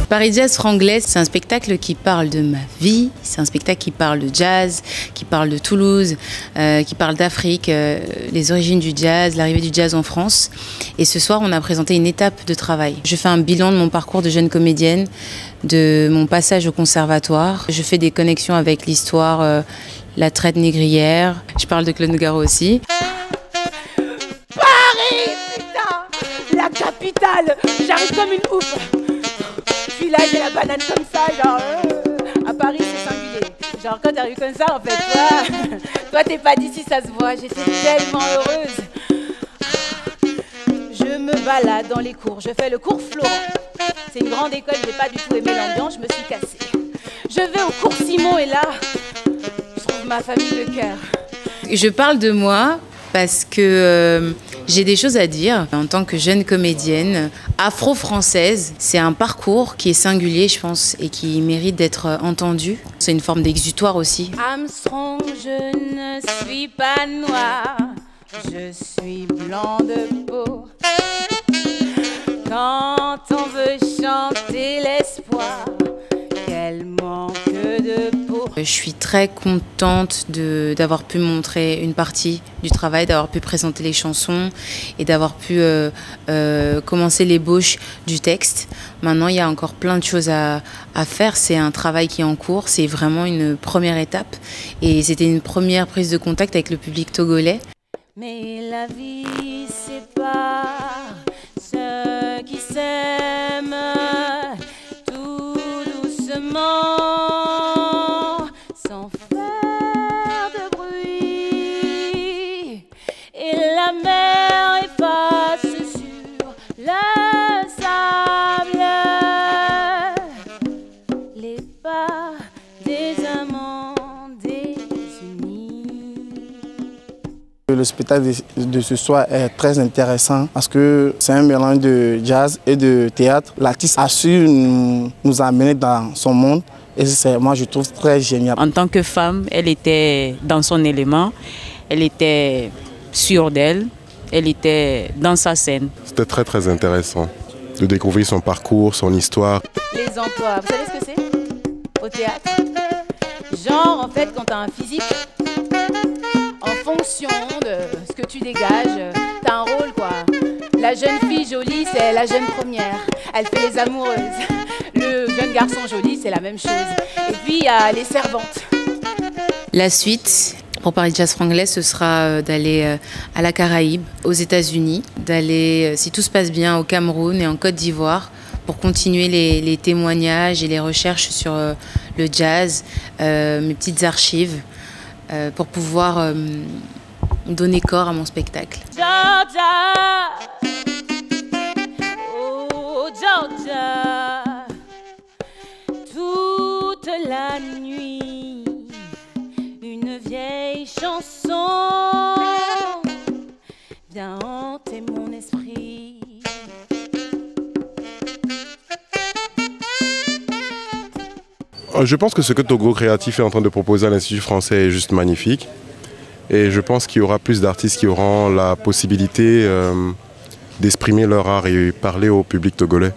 Paris Jazz Franglais, c'est un spectacle qui parle de ma vie, c'est un spectacle qui parle de jazz, qui parle de Toulouse, qui parle d'Afrique, les origines du jazz, l'arrivée du jazz en France. Et ce soir, on a présenté une étape de travail. Je fais un bilan de mon parcours de jeune comédienne, de mon passage au conservatoire. Je fais des connexions avec l'histoire, la traite négrière. Je parle de Claude Nougaro aussi. Paris, putain, la capitale. J'arrive comme une ouf. Je suis là, j'ai la banane comme ça, genre à Paris c'est singulier. Genre quand t'arrives comme ça en fait, toi t'es pas d'ici, ça se voit. J'étais tellement heureuse. Je me balade dans les cours, je fais le cours Florent. C'est une grande école, j'ai pas du tout aimé l'ambiance, je me suis cassée. Je vais au cours Simon et là, je trouve ma famille de cœur. Je parle de moi parce que j'ai des choses à dire en tant que jeune comédienne afro-française. C'est un parcours qui est singulier, je pense, et qui mérite d'être entendu. C'est une forme d'exutoire aussi. Armstrong, je ne suis pas noir, je suis blanc de peau. Quand on veut chanter l'espoir, quel manque de peau. Je suis très contente d'avoir pu montrer une partie du travail, d'avoir pu présenter les chansons et d'avoir pu commencer l'ébauche du texte. Maintenant, il y a encore plein de choses à faire. C'est un travail qui est en cours. C'est vraiment une première étape. Et c'était une première prise de contact avec le public togolais. Mais la vie, c'est pas ceux qui s'aiment tout doucement, sans faire de bruit. Et la mer efface sur le sable les pas des amants désunis. Le spectacle de ce soir est très intéressant parce que c'est un mélange de jazz et de théâtre. L'artiste a su nous amener dans son monde et moi je trouve très génial. En tant que femme, elle était dans son élément, elle était sûre d'elle, elle était dans sa scène. C'était très intéressant de découvrir son parcours, son histoire. Les emplois, vous savez ce que c'est au théâtre? Genre en fait quand tu as un physique, en fonction de ce que tu dégages, t'as un rôle quoi. La jeune fille jolie, c'est la jeune première. Elle fait les amoureuses. Le jeune garçon joli, c'est la même chose. Et puis il y a les servantes. La suite pour Paris Jazz Franglais, ce sera d'aller à la Caraïbe, aux États-Unis, d'aller, si tout se passe bien, au Cameroun et en Côte d'Ivoire pour continuer les témoignages et les recherches sur le jazz, mes petites archives. Pour pouvoir donner corps à mon spectacle. Georgia, oh Georgia, toute la nuit, une vieille chanson vient hanter mon esprit. Je pense que ce que Togo Créatif est en train de proposer à l'Institut français est juste magnifique. Et je pense qu'il y aura plus d'artistes qui auront la possibilité d'exprimer leur art et parler au public togolais.